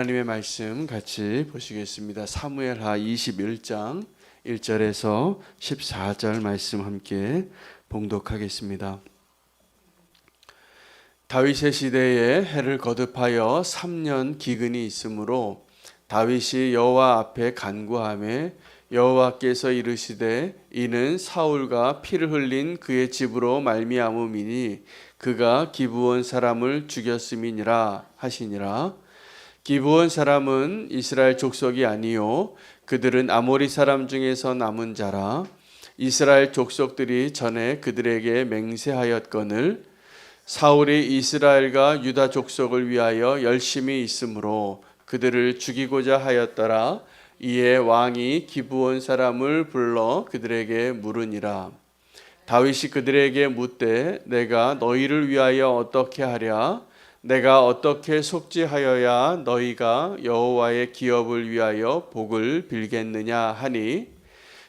하나님의 말씀 같이 보시겠습니다. 사무엘하 21장 1절에서 14절 말씀 함께 봉독하겠습니다. 다윗의 시대에 해를 거듭하여 3년 기근이 있으므로 다윗이 여호와 앞에 간구하매 여호와께서 이르시되 이는 사울과 피를 흘린 그의 집으로 말미암음이니 그가 기브온 사람을 죽였음이니라 하시니라. 기브온 사람은 이스라엘 족속이 아니요 그들은 아모리 사람 중에서 남은 자라. 이스라엘 족속들이 전에 그들에게 맹세하였거늘 사울이 이스라엘과 유다 족속을 위하여 열심히 있으므로 그들을 죽이고자 하였더라. 이에 왕이 기브온 사람을 불러 그들에게 물으니라. 다윗이 그들에게 묻되 내가 너희를 위하여 어떻게 하랴? 내가 어떻게 속죄하여야 너희가 여호와의 기업을 위하여 복을 빌겠느냐 하니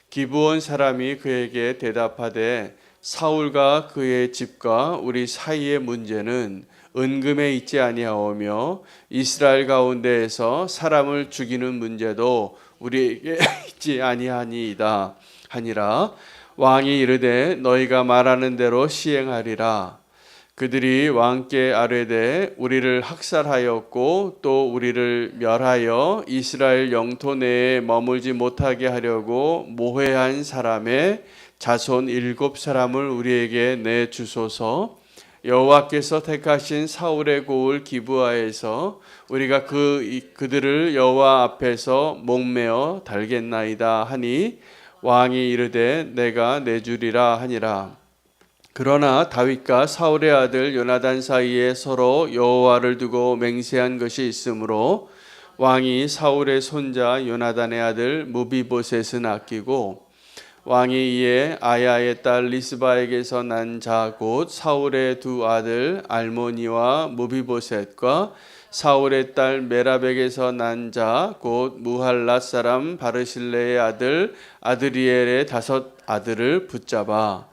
기브온 사람이 그에게 대답하되 사울과 그의 집과 우리 사이의 문제는 은금에 있지 아니하오며 이스라엘 가운데에서 사람을 죽이는 문제도 우리에게 있지 아니하니이다 하니라. 왕이 이르되 너희가 말하는 대로 시행하리라. 그들이 왕께 아뢰되 우리를 학살하였고 또 우리를 멸하여 이스라엘 영토 내에 머물지 못하게 하려고 모해한 사람의 자손 7사람을 우리에게 내주소서. 여호와께서 택하신 사울의 고을 기브아에서 우리가 그들을 여호와 앞에서 목매어 달겠나이다 하니 왕이 이르되 내가 내주리라 하니라. 그러나 다윗과 사울의 아들 요나단 사이에 서로 여호와를 두고 맹세한 것이 있으므로 왕이 사울의 손자 요나단의 아들 무비보셋은 아끼고 왕이 이에 아야의 딸 리스바에게서 난 자 곧 사울의 두 아들 알모니와 무비보셋과 사울의 딸 메랍에게서 난 자 곧 무할랏 사람 바르실레의 아들 아드리엘의 5 아들을 붙잡아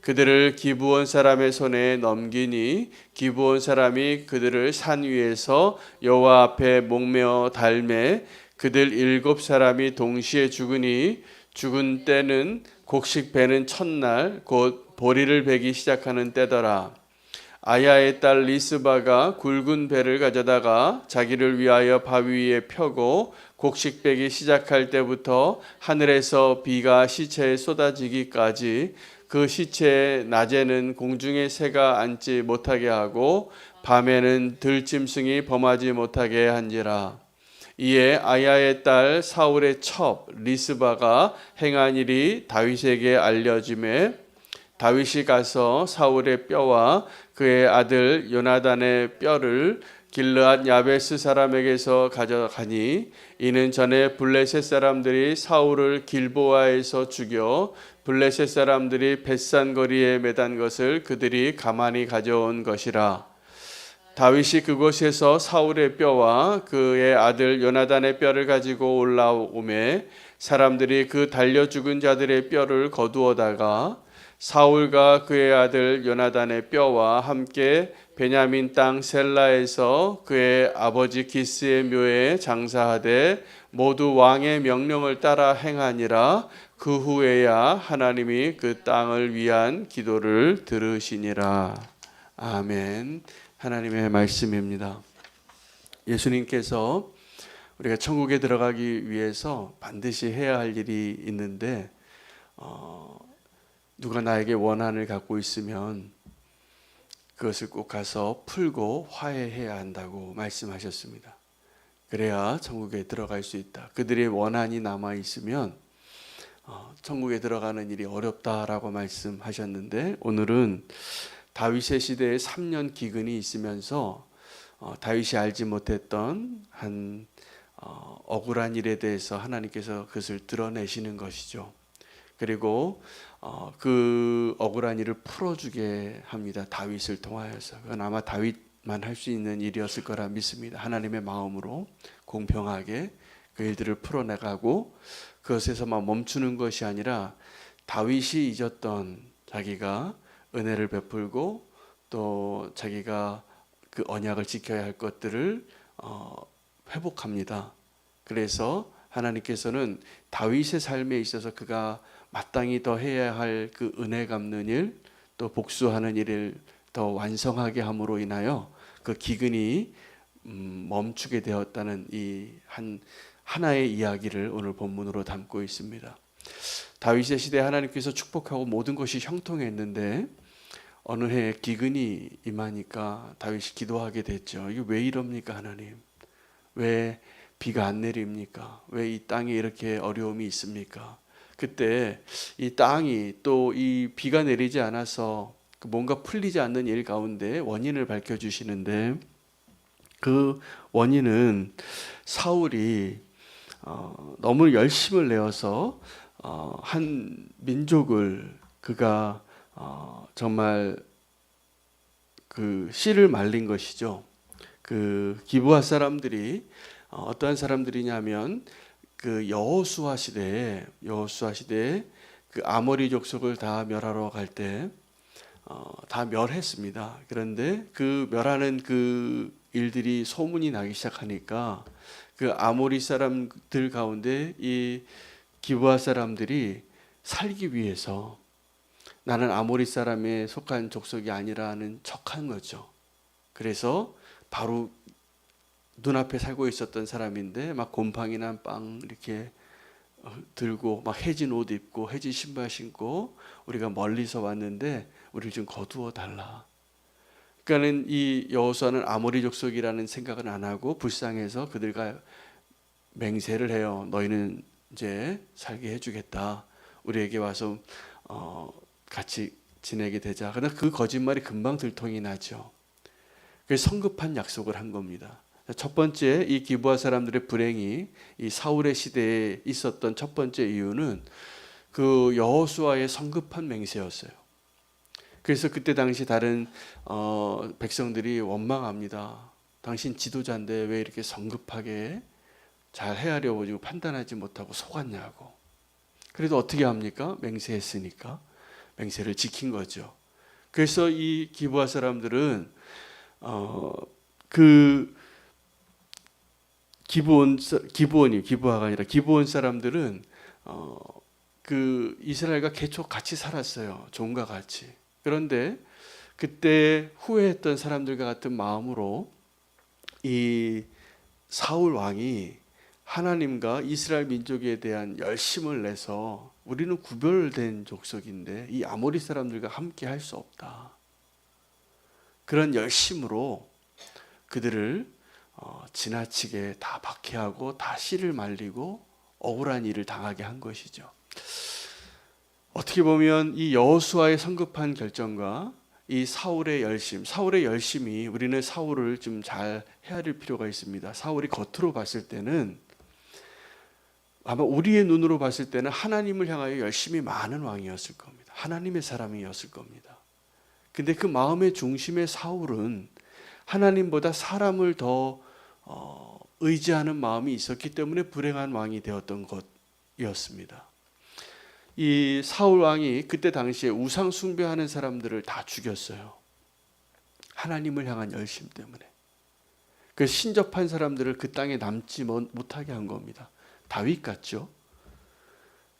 그들을 기브온 사람의 손에 넘기니 기브온 사람이 그들을 산 위에서 여호와 앞에 목매어 달매 그들 7사람이 동시에 죽으니 죽은 때는 곡식 베는 첫날 곧 보리를 베기 시작하는 때더라. 아야의 딸 리스바가 굵은 배를 가져다가 자기를 위하여 바위 위에 펴고 곡식 베기 시작할 때부터 하늘에서 비가 시체에 쏟아지기까지 그 시체에 낮에는 공중의 새가 앉지 못하게 하고 밤에는 들짐승이 범하지 못하게 한지라. 이에 아야의 딸 사울의 첩 리스바가 행한 일이 다윗에게 알려지매 다윗이 가서 사울의 뼈와 그의 아들 요나단의 뼈를 길르앗 야베스 사람에게서 가져가니 이는 전에 블레셋 사람들이 사울을 길보아에서 죽여 블레셋 사람들이 벳산 거리에 매단 것을 그들이 가만히 가져온 것이라. 다윗이 그곳에서 사울의 뼈와 그의 아들 요나단의 뼈를 가지고 올라오매 사람들이 그 달려 죽은 자들의 뼈를 거두어다가 사울과 그의 아들 요나단의 뼈와 함께 베냐민 땅 셀라에서 그의 아버지 기스의 묘에 장사하되 모두 왕의 명령을 따라 행하니라. 그 후에야 하나님이 그 땅을 위한 기도를 들으시니라. 아멘. 하나님의 말씀입니다. 예수님께서 우리가 천국에 들어가기 위해서 반드시 해야 할 일이 있는데 누가 나에게 원한을 갖고 있으면 그것을 꼭 가서 풀고 화해해야 한다고 말씀하셨습니다. 그래야 천국에 들어갈 수 있다. 그들의 원한이 남아 있으면 천국에 들어가는 일이 어렵다라고 말씀하셨는데 오늘은 다윗의 시대에 3년 기근이 있으면서 다윗이 알지 못했던 한 억울한 일에 대해서 하나님께서 그것을 드러내시는 것이죠. 그리고 그 억울한 일을 풀어주게 합니다. 다윗을 통하여서. 그건 아마 다윗만 할 수 있는 일이었을 거라 믿습니다. 하나님의 마음으로 공평하게 그 일들을 풀어나가고 그것에서만 멈추는 것이 아니라 다윗이 잊었던 자기가 은혜를 베풀고 또 자기가 그 언약을 지켜야 할 것들을 회복합니다. 그래서 하나님께서는 다윗의 삶에 있어서 그가 마땅히 더 해야 할 그 은혜 갚는 일, 또 복수하는 일을 더 완성하게 함으로 인하여 그 기근이 멈추게 되었다는 이 하나의 이야기를 오늘 본문으로 담고 있습니다. 다윗의 시대에 하나님께서 축복하고 모든 것이 형통했는데 어느 해 기근이 임하니까 다윗이 기도하게 됐죠. 이게 왜 이럽니까 하나님? 왜 비가 안 내립니까? 왜 이 땅에 이렇게 어려움이 있습니까? 그때 이 땅이 또 이 비가 내리지 않아서 뭔가 풀리지 않는 일 가운데 원인을 밝혀주시는데 그 원인은 사울이 너무 열심을 내어서 한 민족을 그가 정말 그 씨를 말린 것이죠. 그 기브아 사람들이 어떠한 사람들이냐면 그 여호수아 시대에 그 아모리 족속을 다 멸하러 갈 때 다 멸했습니다. 그런데 그 멸하는 그 일들이 소문이 나기 시작하니까 그 아모리 사람들 가운데 이 기브아 사람들이 살기 위해서 나는 아모리 사람에 속한 족속이 아니라는 척한 거죠. 그래서 바로 눈앞에 살고 있었던 사람인데 막 곰팡이난 빵 이렇게 들고 막 해진 옷 입고 해진 신발 신고 우리가 멀리서 왔는데 우리를 좀 거두어 달라. 그러니까는 이 여호수아는 아모리 족속이라는 생각은 안 하고 불쌍해서 그들과 맹세를 해요. 너희는 이제 살게 해주겠다. 우리에게 와서 같이 지내게 되자. 그러나 그 거짓말이 금방 들통이 나죠. 그래서 성급한 약속을 한 겁니다. 첫 번째 이 기브아 사람들의 불행이 이 사울의 시대에 있었던 첫 번째 이유는 그 여호수아의 성급한 맹세였어요. 그래서 그때 당시 다른 백성들이 원망합니다. 당신 지도자인데 왜 이렇게 성급하게 잘 헤아려보고 판단하지 못하고 속았냐고. 그래도 어떻게 합니까? 맹세했으니까 맹세를 지킨 거죠. 그래서 이 기브아 사람들은 그 기브아가 아니라 기브온 사람들은 그 이스라엘과 계속 같이 살았어요. 종과 같이. 그런데 그때 후회했던 사람들과 같은 마음으로 이 사울 왕이 하나님과 이스라엘 민족에 대한 열심을 내서 우리는 구별된 족속인데 이 아모리 사람들과 함께 할 수 없다. 그런 열심으로 그들을 지나치게 다 박해하고 다 씨를 말리고 억울한 일을 당하게 한 것이죠. 어떻게 보면 이 여호수아의 성급한 결정과 이 사울의 열심이 우리는 사울을 좀 잘 헤아릴 필요가 있습니다. 사울이 겉으로 봤을 때는 아마 우리의 눈으로 봤을 때는 하나님을 향하여 열심히 많은 왕이었을 겁니다. 하나님의 사람이었을 겁니다. 근데 그 마음의 중심의 사울은 하나님보다 사람을 더 의지하는 마음이 있었기 때문에 불행한 왕이 되었던 것이었습니다. 이 사울 왕이 그때 당시에 우상 숭배하는 사람들을 다 죽였어요. 하나님을 향한 열심 때문에. 그 신접한 사람들을 그 땅에 남지 못하게 한 겁니다. 다윗 같죠.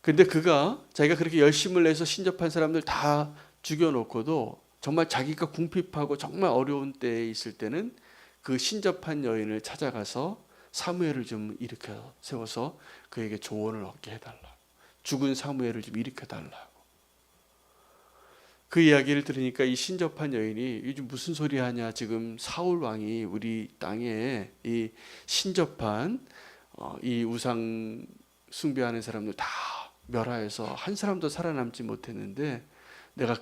근데 그가 자기가 그렇게 열심을 내서 신접한 사람들 다 죽여놓고도 정말 자기가 궁핍하고 정말 어려운 때에 있을 때는 그 신접한 여인을 찾아가서 사무엘을 좀 일으켜 세워서 그에게 조언을 얻게 해달라고. 죽은 사무엘을 좀 일으켜 달라고. 그 이야기를 들으니까 이 신접한 여인이 요즘 무슨 소리 하냐. 지금 사울 왕이 우리 땅에 이 신접한 이 우상 숭배하는 사람들 다 멸하여서 한 사람도 살아남지 못했는데 내가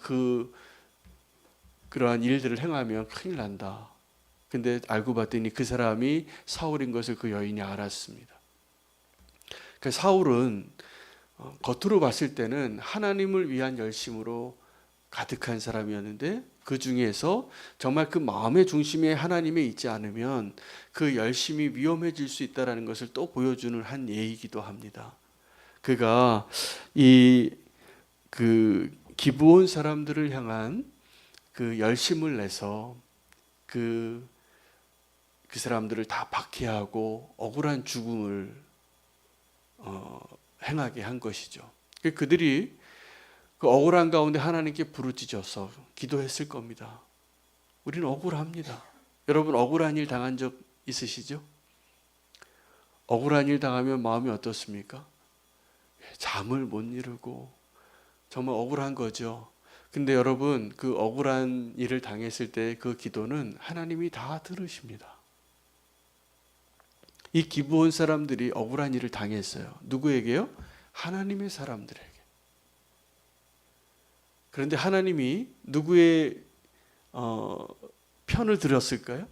그러한 일들을 행하면 큰일 난다. 근데 알고 봤더니 그 사람이 사울인 것을 그 여인이 알았습니다. 그 사울은 겉으로 봤을 때는 하나님을 위한 열심으로 가득한 사람이었는데 그 중에서 정말 그 마음의 중심에 하나님이 있지 않으면 그 열심이 위험해질 수 있다는 것을 또 보여주는 한 예이기도 합니다. 그가 그 기브온 사람들을 향한 그 열심을 내서 그 그 사람들을 다 박해하고 억울한 죽음을 행하게 한 것이죠. 그들이 그 억울한 가운데 하나님께 부르짖어서 기도했을 겁니다. 우리는 억울합니다. 여러분 억울한 일 당한 적 있으시죠? 억울한 일 당하면 마음이 어떻습니까? 잠을 못 이루고 정말 억울한 거죠. 근데 여러분 그 억울한 일을 당했을 때 그 기도는 하나님이 다 들으십니다. 이 기브온 사람들이 억울한 일을 당했어요. 누구에게요? 하나님의 사람들에게. 그런데 하나님이 누구의 편을 들었을까요?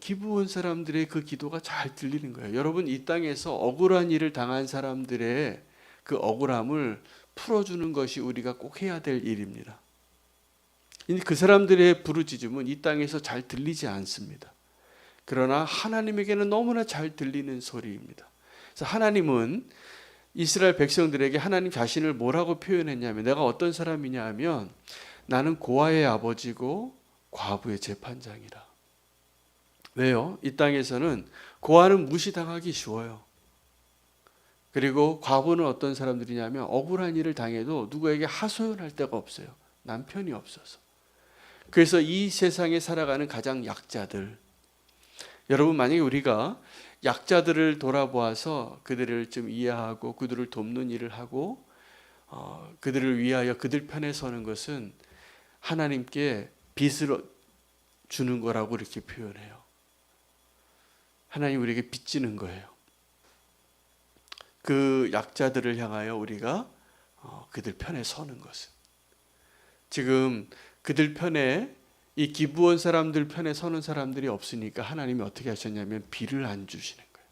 기브온 사람들의 그 기도가 잘 들리는 거예요. 여러분 이 땅에서 억울한 일을 당한 사람들의 그 억울함을 풀어주는 것이 우리가 꼭 해야 될 일입니다. 그 사람들의 부르짖음은 이 땅에서 잘 들리지 않습니다. 그러나 하나님에게는 너무나 잘 들리는 소리입니다. 그래서 하나님은 이스라엘 백성들에게 하나님 자신을 뭐라고 표현했냐면 내가 어떤 사람이냐 하면 나는 고아의 아버지고 과부의 재판장이라. 왜요? 이 땅에서는 고아는 무시당하기 쉬워요. 그리고 과부는 어떤 사람들이냐면 억울한 일을 당해도 누구에게 하소연할 데가 없어요. 남편이 없어서. 그래서 이 세상에 살아가는 가장 약자들, 여러분 만약에 우리가 약자들을 돌아보아서 그들을 좀 이해하고 그들을 돕는 일을 하고 그들을 위하여 그들 편에 서는 것은 하나님께 빚을 주는 거라고 이렇게 표현해요. 하나님 우리에게 빚지는 거예요. 그 약자들을 향하여 우리가 그들 편에 서는 것은 지금 그들 편에 이 기브온 사람들 편에 서는 사람들이 없으니까 하나님이 어떻게 하셨냐면 비를 안 주시는 거예요.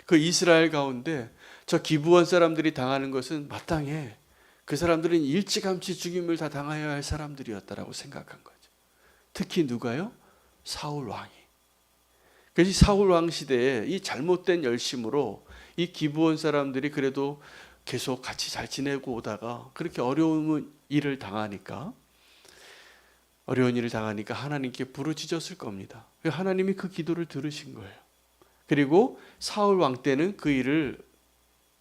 그 이스라엘 가운데 저 기브온 사람들이 당하는 것은 마땅해. 그 사람들은 일찌감치 죽임을 다 당하여야 할 사람들이었다라고 생각한 거죠. 특히 누가요? 사울 왕이. 그래서 사울 왕 시대에 이 잘못된 열심으로 이 기브온 사람들이 그래도 계속 같이 잘 지내고 오다가 그렇게 어려운 일을 당하니까 하나님께 부르짖었을 겁니다. 하나님이 그 기도를 들으신 거예요. 그리고 사울 왕 때는 그 일을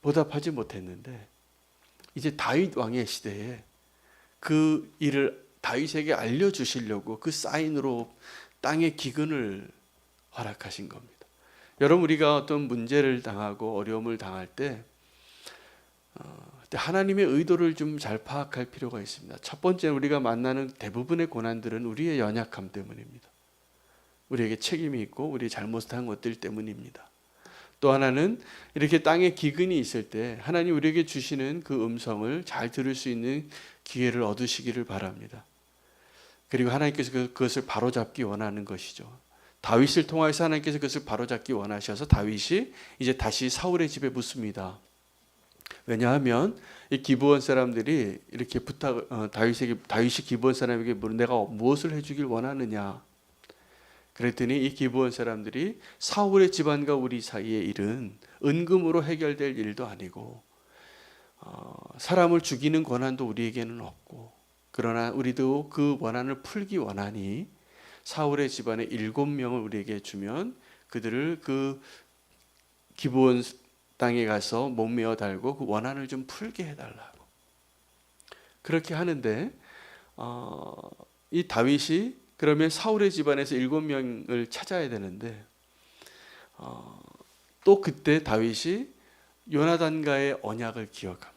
보답하지 못했는데 이제 다윗 왕의 시대에 그 일을 다윗에게 알려주시려고 그 사인으로 땅의 기근을 허락하신 겁니다. 여러분 우리가 어떤 문제를 당하고 어려움을 당할 때 하나님의 의도를 좀 잘 파악할 필요가 있습니다. 첫 번째 우리가 만나는 대부분의 고난들은 우리의 연약함 때문입니다. 우리에게 책임이 있고 우리 잘못한 것들 때문입니다. 또 하나는 이렇게 땅에 기근이 있을 때 하나님 우리에게 주시는 그 음성을 잘 들을 수 있는 기회를 얻으시기를 바랍니다. 그리고 하나님께서 그것을 바로잡기 원하는 것이죠. 다윗을 통해서 하나님께서 그것을 바로잡기 원하셔서 다윗이 이제 다시 사울의 집에 묻습니다. 왜냐하면 이 기브온 사람들이 이렇게 다윗이 기브온 사람에게 내가 무엇을 해주길 원하느냐. 그랬더니 이 기브온 사람들이 사울의 집안과 우리 사이의 일은 은금으로 해결될 일도 아니고 사람을 죽이는 권한도 우리에게는 없고 그러나 우리도 그 원한을 풀기 원하니 사울의 집안에 7명을 우리에게 주면 그들을 그 기브온 땅에 가서 목매어 달고 그 원한을 좀 풀게 해달라고 그렇게 하는데 이 다윗이 그러면 사울의 집안에서 7명을 찾아야 되는데 또 그때 다윗이 요나단과의 언약을 기억합니다.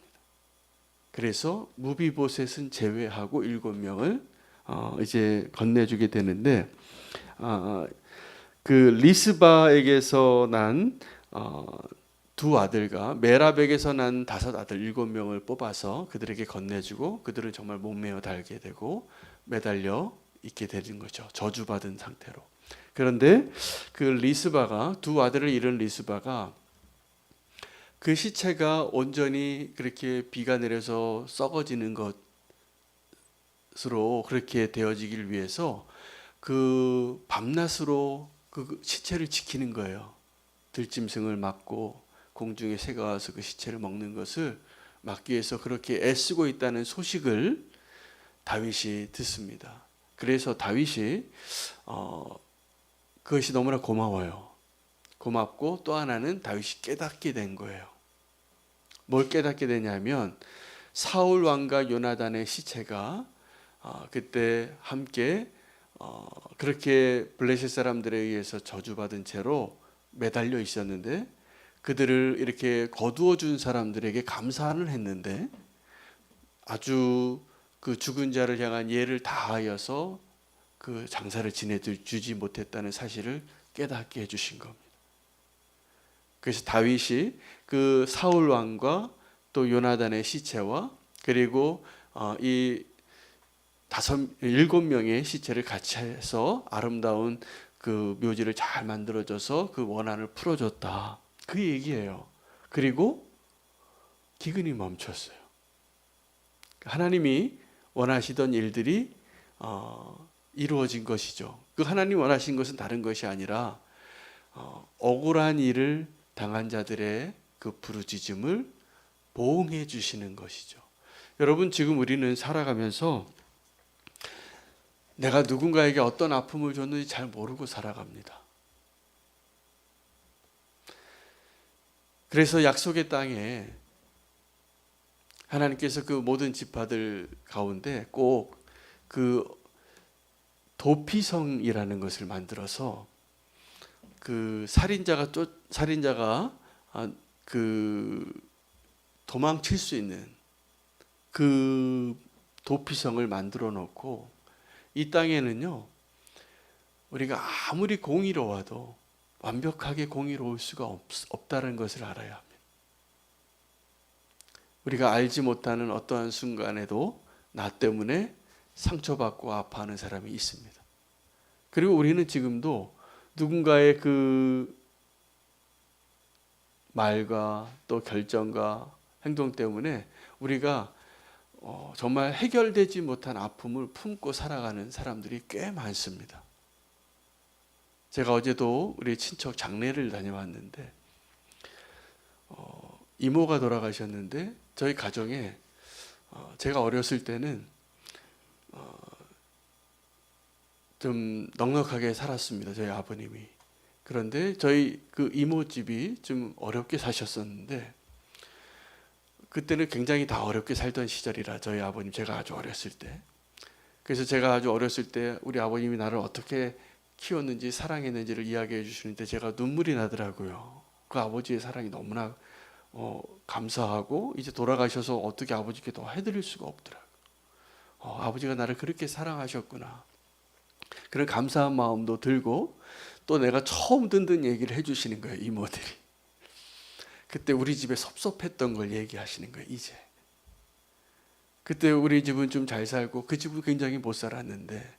그래서 무비보셋은 제외하고 7명을 이제 건네주게 되는데 그 리스바에게서 난 두 아들과 메랍에게서 난 5아들 7명을 뽑아서 그들에게 건네주고 그들은 정말 목매어 달게 되고 매달려 있게 되는 거죠. 저주받은 상태로. 그런데 그 리스바가 두 아들을 잃은 리스바가 그 시체가 온전히 그렇게 비가 내려서 썩어지는 것으로 그렇게 되어지길 위해서 그 밤낮으로 그 시체를 지키는 거예요. 들짐승을 막고 공중에 새가 와서 그 시체를 먹는 것을 막기 위해서 그렇게 애쓰고 있다는 소식을 다윗이 듣습니다. 그래서 다윗이 그것이 너무나 고마워요. 고맙고 또 하나는 다윗이 깨닫게 된 거예요. 뭘 깨닫게 되냐면 사울 왕과 요나단의 시체가 그때 함께 그렇게 블레셋 사람들에 의해서 저주받은 채로 매달려 있었는데 그들을 이렇게 거두어 준 사람들에게 감사를 했는데 아주 그 죽은 자를 향한 예를 다하여서 그 장사를 지내주지 못했다는 사실을 깨닫게 해주신 겁니다. 그래서 다윗이 그 사울 왕과 또 요나단의 시체와 그리고 이 7명의 시체를 같이 해서 아름다운 그 묘지를 잘 만들어줘서 그 원한을 풀어줬다. 그 얘기예요. 그리고 기근이 멈췄어요. 하나님이 원하시던 일들이 이루어진 것이죠. 그 하나님 원하신 것은 다른 것이 아니라 억울한 일을 당한 자들의 그 부르짖음을 보응해 주시는 것이죠. 여러분, 지금 우리는 살아가면서 내가 누군가에게 어떤 아픔을 줬는지 잘 모르고 살아갑니다. 그래서 약속의 땅에 하나님께서 그 모든 지파들 가운데 꼭 그 도피성이라는 것을 만들어서 그 살인자가 그 도망칠 수 있는 그 도피성을 만들어 놓고 이 땅에는요 우리가 아무리 공의로워도 완벽하게 공의로울 수가 없다는 것을 알아야 합니다. 우리가 알지 못하는 어떠한 순간에도 나 때문에 상처받고 아파하는 사람이 있습니다. 그리고 우리는 지금도 누군가의 그 말과 또 결정과 행동 때문에 우리가 정말 해결되지 못한 아픔을 품고 살아가는 사람들이 꽤 많습니다. 제가 어제도 우리 친척 장례를 다녀왔는데 이모가 돌아가셨는데 저희 가정에 제가 어렸을 때는 좀 넉넉하게 살았습니다. 저희 아버님이. 그런데 저희 그 이모집이 좀 어렵게 사셨었는데 그때는 굉장히 다 어렵게 살던 시절이라 저희 아버님 제가 아주 어렸을 때 그래서 제가 아주 어렸을 때 우리 아버님이 나를 어떻게 키웠는지 사랑했는지를 이야기해 주시는데 제가 눈물이 나더라고요. 그 아버지의 사랑이 너무나 감사하고 이제 돌아가셔서 어떻게 아버지께 더 해드릴 수가 없더라고요. 아버지가 나를 그렇게 사랑하셨구나. 그런 감사한 마음도 들고 또 내가 처음 듣는 얘기를 해주시는 거예요. 이모들이. 그때 우리 집에 섭섭했던 걸 얘기하시는 거예요. 이제. 그때 우리 집은 좀 잘 살고 그 집은 굉장히 못 살았는데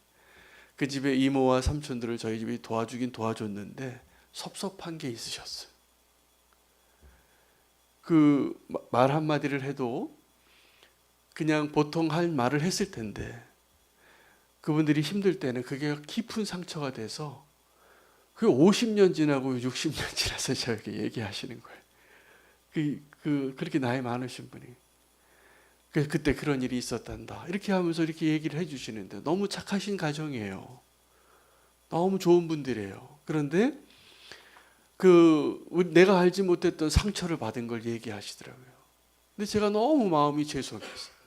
그 집에 이모와 삼촌들을 저희 집이 도와주긴 도와줬는데 섭섭한 게 있으셨어요. 그 말 한마디를 해도 그냥 보통 할 말을 했을 텐데 그분들이 힘들 때는 그게 깊은 상처가 돼서 그게 50년 지나고 60년 지나서 저에게 얘기하시는 거예요. 그렇게 나이 많으신 분이. 그래서 그때 그런 일이 있었단다. 이렇게 하면서 이렇게 얘기를 해주시는데 너무 착하신 가정이에요. 너무 좋은 분들이에요. 그런데 내가 알지 못했던 상처를 받은 걸 얘기하시더라고요. 근데 제가 너무 마음이 죄송했어요.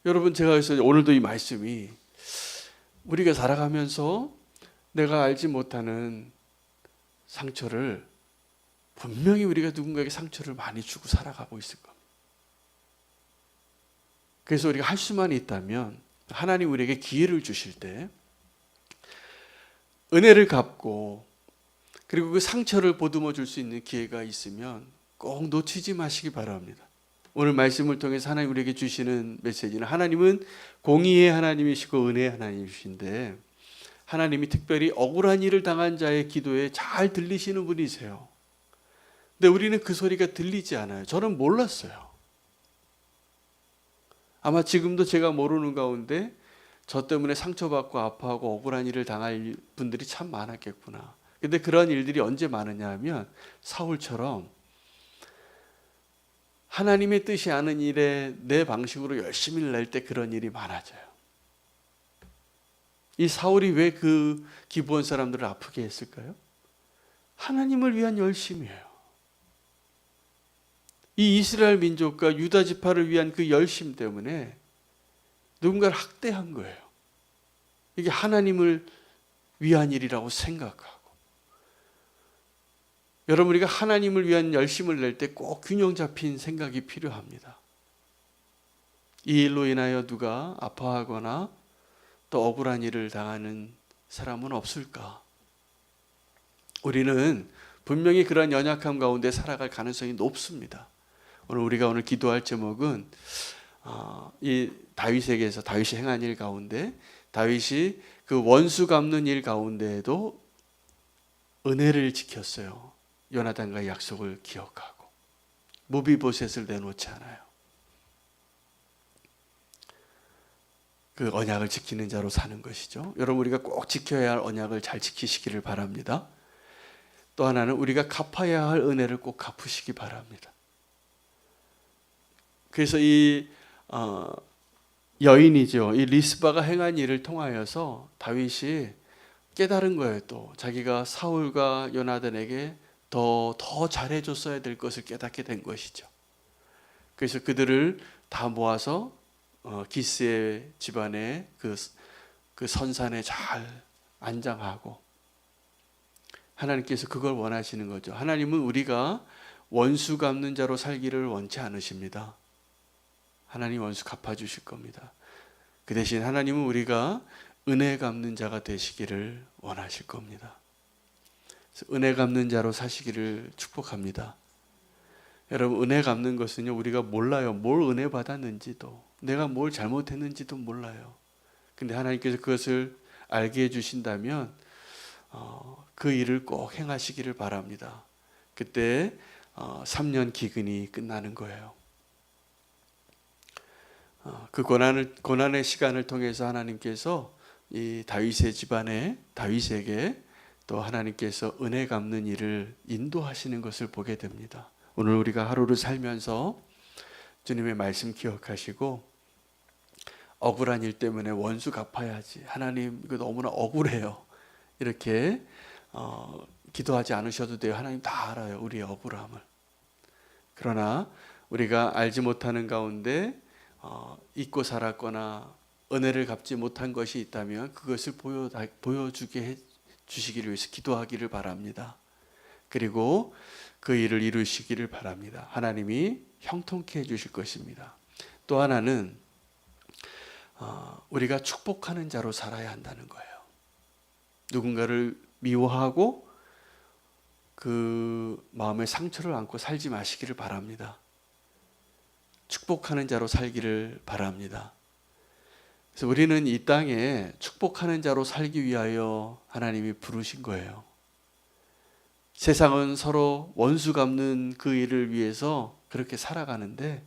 여러분, 제가 그래서 오늘도 이 말씀이 우리가 살아가면서 내가 알지 못하는 상처를 분명히 우리가 누군가에게 상처를 많이 주고 살아가고 있을 겁니다. 그래서 우리가 할 수만 있다면 하나님 우리에게 기회를 주실 때 은혜를 갚고 그리고 그 상처를 보듬어 줄 수 있는 기회가 있으면 꼭 놓치지 마시기 바랍니다. 오늘 말씀을 통해서 하나님 우리에게 주시는 메시지는 하나님은 공의의 하나님이시고 은혜의 하나님이신데 하나님이 특별히 억울한 일을 당한 자의 기도에 잘 들리시는 분이세요. 근데 우리는 그 소리가 들리지 않아요. 저는 몰랐어요. 아마 지금도 제가 모르는 가운데 저 때문에 상처받고 아파하고 억울한 일을 당할 분들이 참 많았겠구나. 근데 그런 일들이 언제 많으냐 하면 사울처럼 하나님의 뜻이 아닌 일에 내 방식으로 열심히 낼 때 그런 일이 많아져요. 이 사울이 왜 그 기브온 사람들을 아프게 했을까요? 하나님을 위한 열심이에요. 이 이스라엘 민족과 유다 지파를 위한 그 열심 때문에 누군가를 학대한 거예요. 이게 하나님을 위한 일이라고 생각하고, 여러분, 우리가 하나님을 위한 열심을 낼 때 꼭 균형 잡힌 생각이 필요합니다. 이 일로 인하여 누가 아파하거나 또 억울한 일을 당하는 사람은 없을까? 우리는 분명히 그런 연약함 가운데 살아갈 가능성이 높습니다. 오늘 기도할 제목은 이 다윗에게서, 다윗이 행한 일 가운데 다윗이 그 원수 갚는 일 가운데에도 은혜를 지켰어요. 요나단과의 약속을 기억하고 무비보셋을 내놓지 않아요. 그 언약을 지키는 자로 사는 것이죠. 여러분, 우리가 꼭 지켜야 할 언약을 잘 지키시기를 바랍니다. 또 하나는 우리가 갚아야 할 은혜를 꼭 갚으시기 바랍니다. 그래서 이 여인이죠, 이 리스바가 행한 일을 통하여서 다윗이 깨달은 거예요. 또 자기가 사울과 요나단에게 더 잘해줬어야 될 것을 깨닫게 된 것이죠. 그래서 그들을 다 모아서 기스의 집안의 그 선산에 잘 안장하고, 하나님께서 그걸 원하시는 거죠. 하나님은 우리가 원수 갚는 자로 살기를 원치 않으십니다. 하나님 원수 갚아주실 겁니다. 그 대신 하나님은 우리가 은혜 갚는 자가 되시기를 원하실 겁니다. 그래서 은혜 갚는 자로 사시기를 축복합니다. 여러분, 은혜 갚는 것은요, 우리가 몰라요. 뭘 은혜 받았는지도, 내가 뭘 잘못했는지도 몰라요. 근데 하나님께서 그것을 알게 해주신다면 그 일을 꼭 행하시기를 바랍니다. 그때 3년 기근이 끝나는 거예요. 그 고난의 시간을 통해서 하나님께서 이 다윗의 집안에, 다윗에게 또 하나님께서 은혜 갚는 일을 인도하시는 것을 보게 됩니다. 오늘 우리가 하루를 살면서 주님의 말씀 기억하시고, 억울한 일 때문에 원수 갚아야지, 하나님 이거 너무나 억울해요, 이렇게 기도하지 않으셔도 돼요. 하나님 다 알아요, 우리의 억울함을. 그러나 우리가 알지 못하는 가운데 잊고 살았거나 은혜를 갚지 못한 것이 있다면 그것을 보여주게 해주시기를 위해서 기도하기를 바랍니다. 그리고 그 일을 이루시기를 바랍니다. 하나님이 형통케 해주실 것입니다. 또 하나는 우리가 축복하는 자로 살아야 한다는 거예요. 누군가를 미워하고 그 마음에 상처를 안고 살지 마시기를 바랍니다. 축복하는 자로 살기를 바랍니다. 그래서 우리는 이 땅에 축복하는 자로 살기 위하여 하나님이 부르신 거예요. 세상은 서로 원수 갚는 그 일을 위해서 그렇게 살아가는데,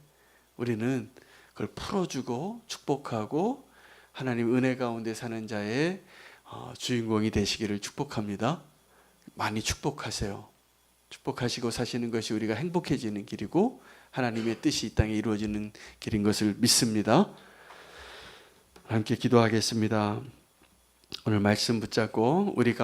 우리는 그걸 풀어주고 축복하고 하나님 은혜 가운데 사는 자의 주인공이 되시기를 축복합니다. 많이 축복하세요. 축복하시고 사시는 것이 우리가 행복해지는 길이고 하나님의 뜻이 이 땅에 이루어지는 길인 것을 믿습니다. 함께 기도하겠습니다. 오늘 말씀 붙잡고 우리가